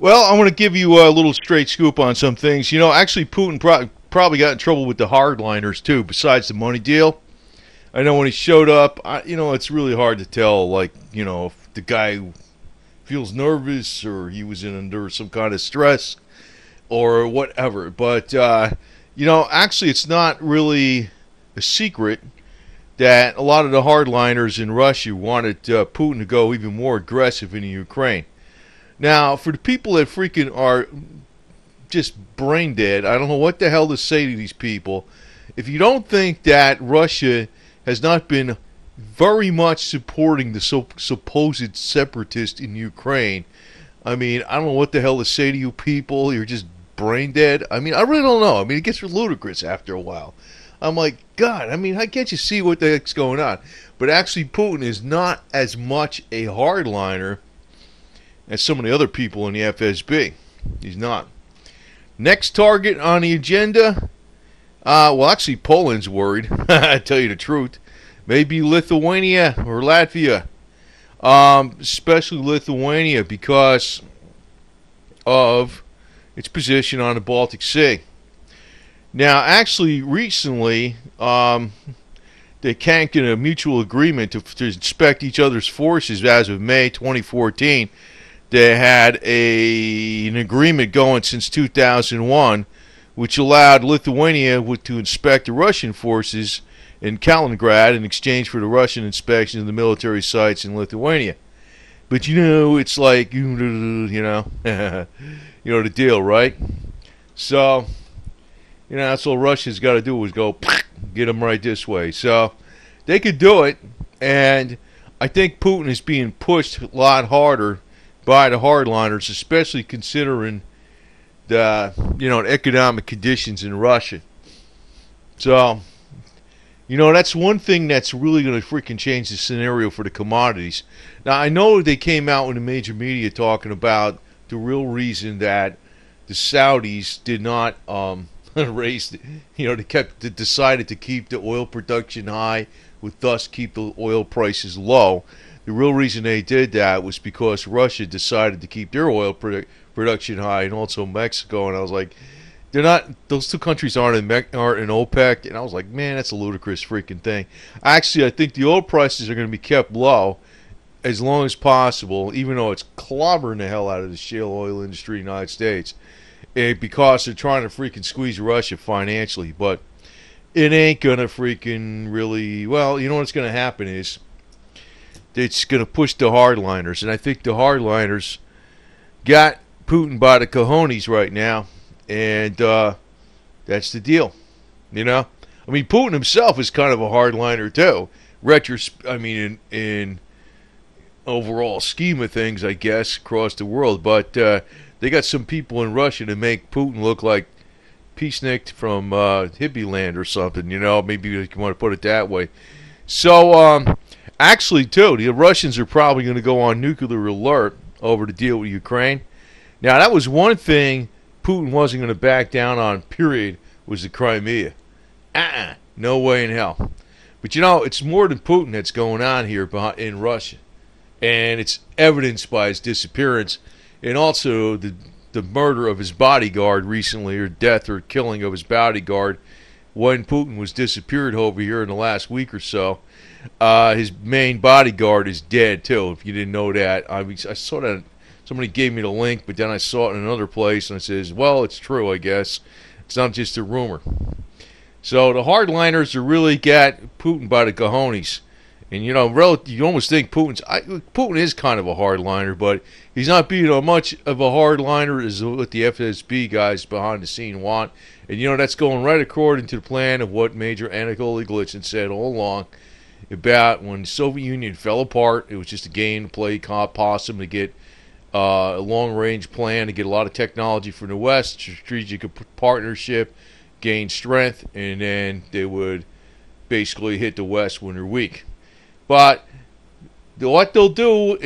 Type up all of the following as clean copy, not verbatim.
Well, I want to give you a little straight scoop on some things. Actually, Putin probably got in trouble with the hardliners too. Besides the money deal, I know when he showed up, it's really hard to tell. Like, if the guy feels nervous or he was under some kind of stress or whatever. But actually, it's not really a secret that a lot of the hardliners in Russia wanted Putin to go even more aggressive in the Ukraine. Now, for the people that freaking are just brain dead, I don't know what the hell to say to these people. If you don't think that Russia has not been very much supporting the supposed separatists in Ukraine, I mean, I don't know what the hell to say to you people. You're just brain dead. I mean, I really don't know. I mean, it gets ludicrous after a while. I'm like, God, I mean, how can't you see what the heck's going on? But actually, Putin is not as much a hardliner as some of the other people in the FSB. He's not. Next target on the agenda, well, actually, Poland's worried, I tell you the truth. Maybe Lithuania or Latvia, especially Lithuania because of its position on the Baltic Sea. Now, actually, recently, they can't get a mutual agreement to inspect each other's forces as of May 2014. They had an agreement going since 2001, which allowed Lithuania to inspect the Russian forces in Kalininggrad in exchange for the Russian inspection of the military sites in Lithuania. But it's like the deal, right? So that's all Russia's got to do is go get them right this way. So they could do it, and I think Putin is being pushed a lot harder by the hardliners, especially considering the economic conditions in Russia. So that's one thing that's really going to freaking change the scenario for the commodities. Now, I know they came out in the major media talking about the real reason that the Saudis did not raise, they decided to keep the oil production high, with thus keep the oil prices low. The real reason they did that was because Russia decided to keep their oil production high, and also Mexico. And I was like, they're not; those two countries aren't in OPEC. And I was like, man, that's a ludicrous freaking thing. Actually, I think the oil prices are going to be kept low as long as possible, even though it's clobbering the hell out of the shale oil industry in the United States, because they're trying to freaking squeeze Russia financially. But it ain't gonna freaking really. Well, you know what's going to happen is it's going to push the hardliners, and I think the hardliners got Putin by the cojones right now, and that's the deal. I mean, Putin himself is kind of a hardliner too. In overall scheme of things, I guess, across the world, but they got some people in Russia to make Putin look like Peacenik from hippie land or something. Maybe you want to put it that way. So, actually, too, the Russians are probably going to go on nuclear alert over the deal with Ukraine. Now, that was one thing Putin wasn't going to back down on, period, was the Crimea. No way in hell. But, it's more than Putin that's going on here in Russia. And it's evidenced by his disappearance and also the murder of his bodyguard recently, or death or killing of his bodyguard when Putin was disappeared over here in the last week or so. His main bodyguard is dead too, if you didn't know that. I saw that somebody gave me the link, but then I saw it in another place, and it says, well, it's true, I guess. It's not just a rumor. So the hardliners are really got Putin by the cojones. And, you almost think Putin is kind of a hardliner, but he's not being much of a hardliner as what the FSB guys behind the scene want. And, that's going right according to the plan of what Major Anatoly Glitchin said all along about when the Soviet Union fell apart. It was just a game to play possum to get a long-range plan to get a lot of technology from the West, strategic partnership, gain strength, and then they would basically hit the West when they're weak. But what they'll do,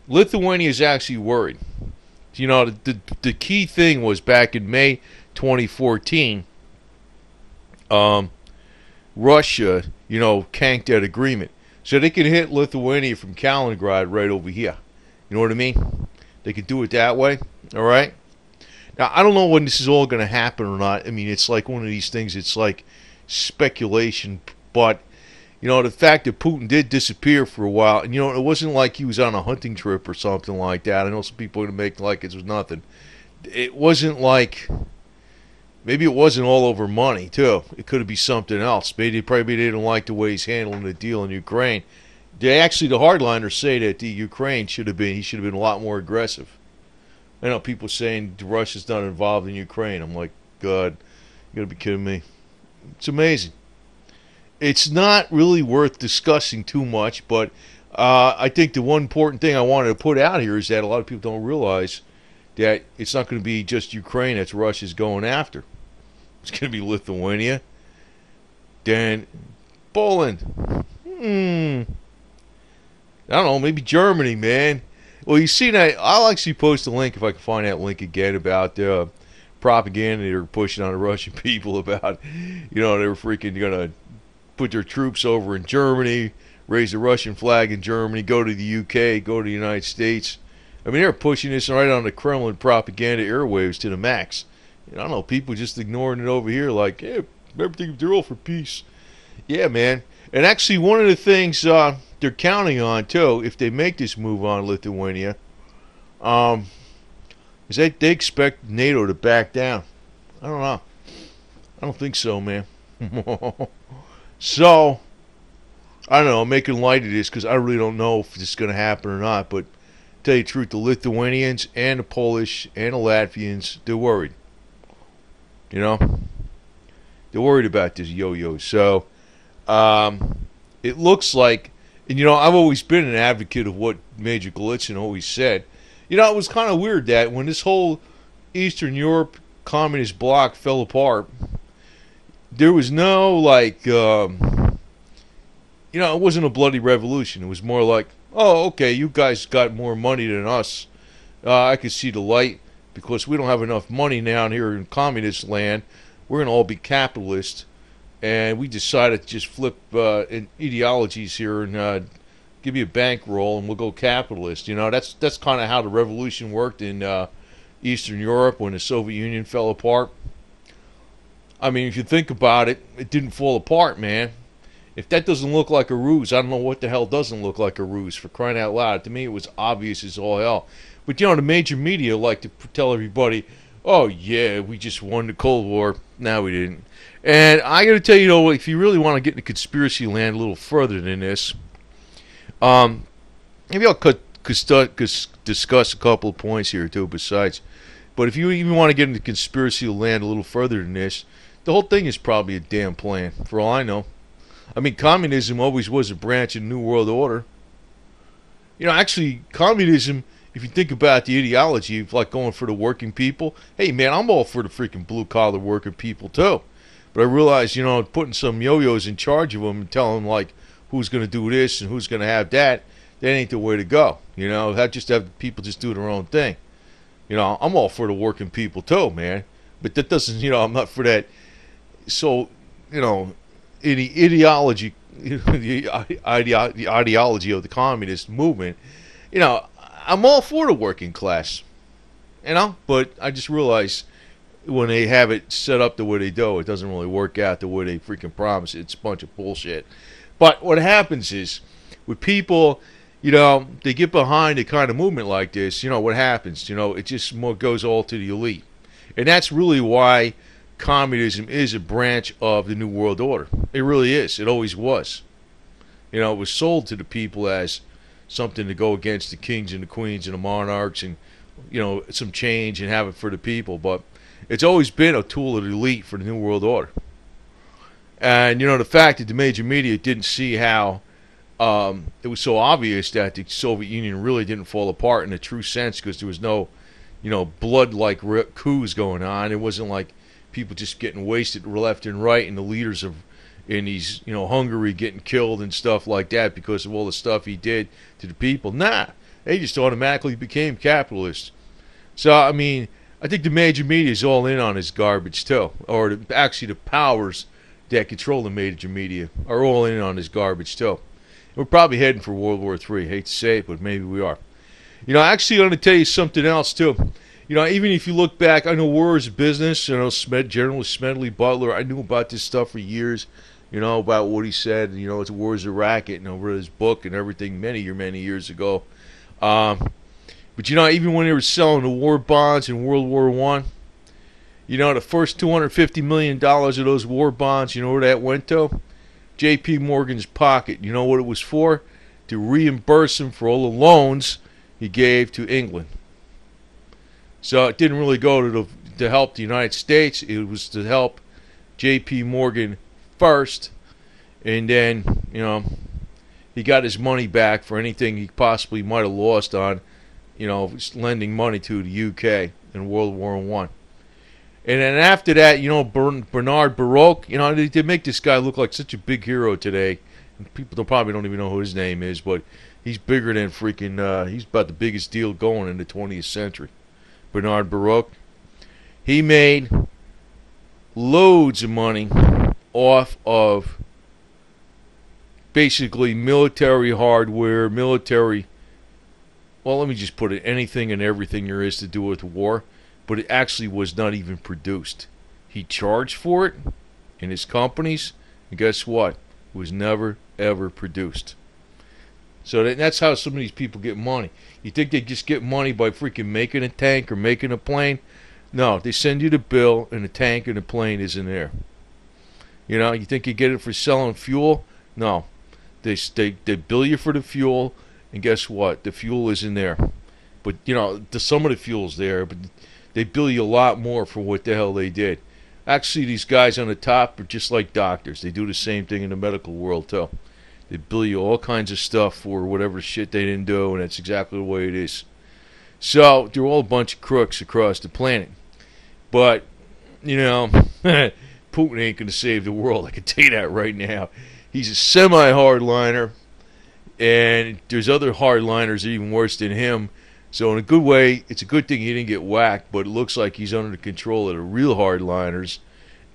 Lithuania is actually worried. The key thing was back in May 2014, Russia, canked that agreement. So they can hit Lithuania from Kalininggrad right over here. You know what I mean? They can do it that way. All right. Now, I don't know when this is all going to happen or not. I mean, it's like one of these things. It's like speculation. But, the fact that Putin did disappear for a while, and, it wasn't like he was on a hunting trip or something like that. I know some people are going to make like it was nothing. It wasn't like, maybe it wasn't all over money, too. It could be something else. Maybe they didn't like the way he's handling the deal in Ukraine. The hardliners say that he should have been a lot more aggressive. I know people saying Russia's not involved in Ukraine. I'm like, God, you gotta be kidding me. It's amazing. It's not really worth discussing too much, but I think the one important thing I wanted to put out here is that a lot of people don't realize that it's not going to be just Ukraine that Russia's going after. It's going to be Lithuania, then Poland. I don't know, maybe Germany, man. Well, you see that, I'll actually post a link if I can find that link again about propaganda they're pushing on the Russian people about, they were freaking going to put their troops over in Germany, raise the Russian flag in Germany, go to the UK, go to the United States. I mean, they're pushing this right on the Kremlin propaganda airwaves to the max. I don't know, people just ignoring it over here like, hey, everything, they're all for peace. Yeah, man. And actually, one of the things they're counting on, too, if they make this move on Lithuania, is that they expect NATO to back down. I don't know. I don't think so, man. So, I don't know, I'm making light of this because I really don't know if this is going to happen or not, but to tell you the truth, the Lithuanians and the Polish and the Latvians, they're worried. They're worried about this yo-yo. So, it looks like, and I've always been an advocate of what Major Golitsyn always said. It was kind of weird that when this whole Eastern Europe communist bloc fell apart, there was no, it wasn't a bloody revolution. It was more like, oh, okay, you guys got more money than us. I can see the light because we don't have enough money down here in communist land. We're going to all be capitalists. And we decided to just flip ideologies here and give you a bankroll and we'll go capitalist. That's kind of how the revolution worked in Eastern Europe when the Soviet Union fell apart. I mean, if you think about it, it didn't fall apart, man. If that doesn't look like a ruse, I don't know what the hell doesn't look like a ruse, for crying out loud. To me, it was obvious as all hell. But, the major media like to tell everybody, oh, yeah, we just won the Cold War. No, we didn't. And I got to tell you, if you really want to get into conspiracy land a little further than this, maybe I'll discuss a couple of points here, too, besides. But if you even want to get into conspiracy land a little further than this, the whole thing is probably a damn plan, for all I know. I mean, communism always was a branch of the New World Order. Actually, communism, if you think about the ideology of like going for the working people, hey, man, I'm all for the freaking blue-collar working people, too. But I realize, putting some yo-yos in charge of them and telling them, like, who's going to do this and who's going to have that ain't the way to go. Have people just do their own thing. I'm all for the working people, too, man. But that doesn't, I'm not for that. So, ideology, the ideology of the communist movement, I'm all for the working class, but I just realize when they have it set up the way they do, it doesn't really work out the way they freaking promise. It's a bunch of bullshit. But what happens is, with people, they get behind a kind of movement like this, what happens? It just more goes all to the elite. And that's really why communism is a branch of the New World Order. It really is. It always was. It was sold to the people as something to go against the kings and the queens and the monarchs and, some change and have it for the people. But it's always been a tool of the elite for the New World Order. And, the fact that the major media didn't see how it was so obvious that the Soviet Union really didn't fall apart in a true sense because there was no, blood-like coups going on. It wasn't like people just getting wasted left and right and the leaders in these, Hungary getting killed and stuff like that because of all the stuff he did to the people. Nah, they just automatically became capitalists. So, I mean, I think the major media is all in on this garbage, too. Or actually the powers that control the major media are all in on this garbage, too. We're probably heading for World War III. Hate to say it, but maybe we are. You know, actually, I'm going to tell you something else too. You know, even if you look back, I know war is a business. You know, General Smedley Butler. I knew about this stuff for years. You know, about what he said. You know, it's war is a racket. And I read his book and everything many years ago. But you know, even when they were selling the war bonds in World War I, you know, the first $250 million of those war bonds, you know where that went to? J.P. Morgan's pocket. You know what it was for? To reimburse him for all the loans he gave to England. So it didn't really go to help the United States. It was to help J.P. Morgan first, and then, you know, he got his money back for anything he possibly might have lost on, you know, lending money to the UK in World War I. And then after that, you know, Bernard Baruch, you know, they make this guy look like such a big hero today. And people probably don't even know who his name is, but he's bigger than freaking, he's about the biggest deal going in the 20th century. Bernard Baruch. He made loads of money off of basically military hardware, military, well, let me just put it, anything and everything there is to do with war. But it actually was not even produced. He charged for it in his companies, and guess what? It was never, ever produced. So that's how some of these people get money. You think they just get money by freaking making a tank or making a plane? No, they send you the bill, and the tank and the plane isn't there. You know, you think you get it for selling fuel? No. They bill you for the fuel, and guess what? The fuel isn't there. But, you know, some of the fuel's there, but they bill you a lot more for what the hell they did. Actually, these guys on the top are just like doctors. They do the same thing in the medical world, too. They bill you all kinds of stuff for whatever shit they didn't do, and that's exactly the way it is. So, they're all a bunch of crooks across the planet. But, you know, Putin ain't going to save the world. I can tell you that right now. He's a semi-hardliner, and there's other hardliners even worse than him. So in a good way, it's a good thing he didn't get whacked, but it looks like he's under the control of the real hardliners.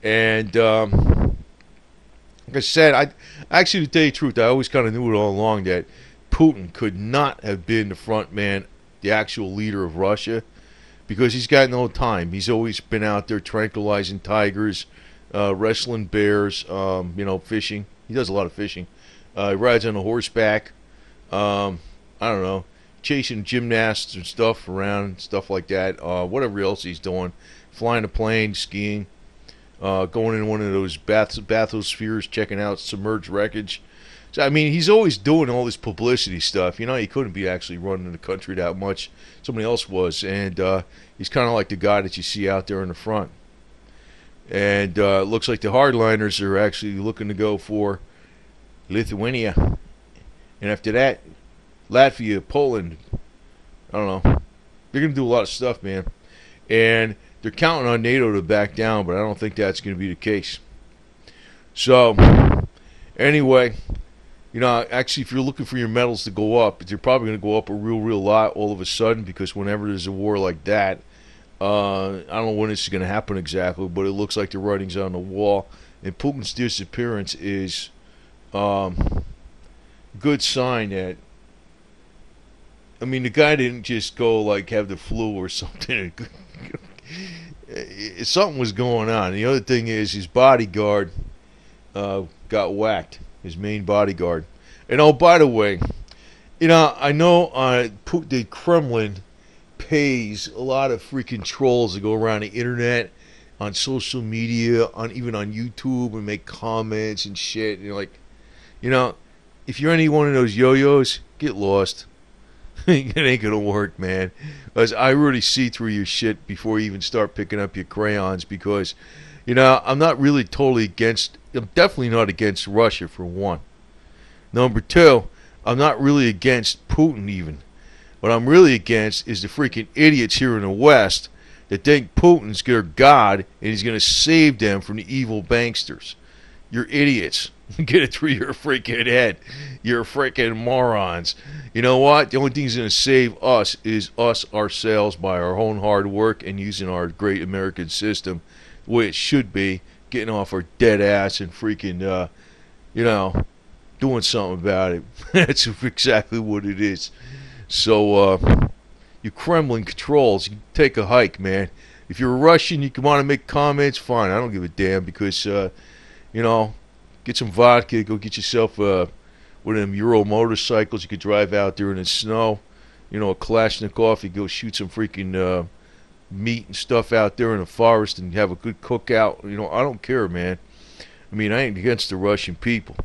And like I said, actually, to tell you the truth, I always kind of knew it all along that Putin could not have been the front man, the actual leader of Russia, because he's got no time. He's always been out there tranquilizing tigers, wrestling bears, you know, fishing. He does a lot of fishing. He rides on a horseback. I don't know. Chasing gymnasts and stuff around, stuff like that. Whatever else he's doing. Flying a plane, skiing. Going in one of those bathyspheres, checking out submerged wreckage. So, I mean, he's always doing all this publicity stuff. You know, he couldn't be actually running the country that much. Somebody else was. And he's kind of like the guy that you see out there in the front. And it looks like the hardliners are actually looking to go for Lithuania. And after that, Latvia, Poland, I don't know. They're going to do a lot of stuff, man. And they're counting on NATO to back down, but I don't think that's going to be the case. So, anyway, you know, actually, if you're looking for your metals to go up, they're probably going to go up a real lot all of a sudden, because whenever there's a war like that, I don't know when this is going to happen exactly, but it looks like the writing's on the wall. And Putin's disappearance is a good sign that, I mean, the guy didn't just go, like, have the flu or something. Something was going on. The other thing is his bodyguard got whacked, his main bodyguard. And, oh, by the way, you know, I know the Kremlin pays a lot of freaking trolls to go around the internet, on social media, even on YouTube, and make comments and shit. And you're like, you know, if you're any one of those yo-yos, get lost. It ain't gonna work, man. Because I really see through your shit before you even start picking up your crayons. Because, you know, I'm not really totally against. I'm definitely not against Russia, for one. Number two, I'm not really against Putin even. What I'm really against is the freaking idiots here in the West that think Putin's their God and he's gonna save them from the evil banksters. You're idiots. Get it through your freaking head. You're freaking morons. You know what? The only thing that's going to save us is us ourselves by our own hard work and using our great American system the way it should be, getting off our dead ass and freaking, you know, doing something about it. That's exactly what it is. So, you Kremlin controls, you take a hike, man. If you're a Russian, you can want to make comments, fine. I don't give a damn because, you know, get some vodka, go get yourself one of them Euro motorcycles. You could drive out there in the snow. You know, a Kalashnikov, you go shoot some freaking meat and stuff out there in the forest and have a good cookout. You know, I don't care, man. I mean, I ain't against the Russian people.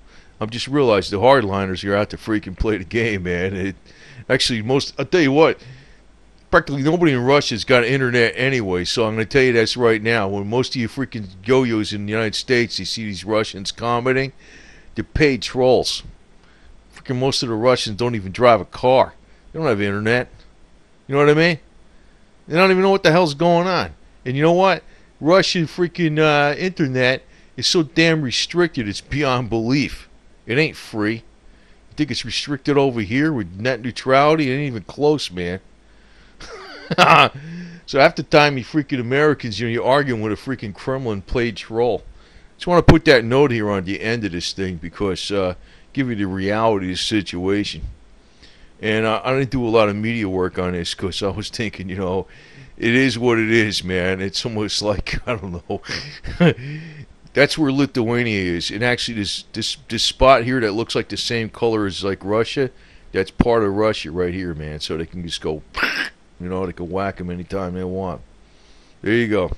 I'm just realized the hardliners are out to freaking play the game, man. Actually, I'll tell you what, practically nobody in Russia's got internet anyway, so I'm going to tell you this right now. When most of you freaking yo-yos in the United States, you see these Russians commenting, they're paid trolls. Freaking most of the Russians don't even drive a car. They don't have internet. You know what I mean? They don't even know what the hell's going on. And you know what? Russian freaking internet is so damn restricted, it's beyond belief. It ain't free. You think it's restricted over here with net neutrality? It ain't even close, man. So half the time you freaking Americans, you know, you're arguing with a freaking Kremlin played troll. Just want to put that note here on the end of this thing because give you the reality of the situation. And I didn't do a lot of media work on this because I was thinking, you know, it is what it is, man. It's almost like, I don't know. That's where Lithuania is. And actually, this spot here that looks like the same color as like Russia, that's part of Russia right here, man. So they can just go, you know, they can whack them anytime they want. There you go.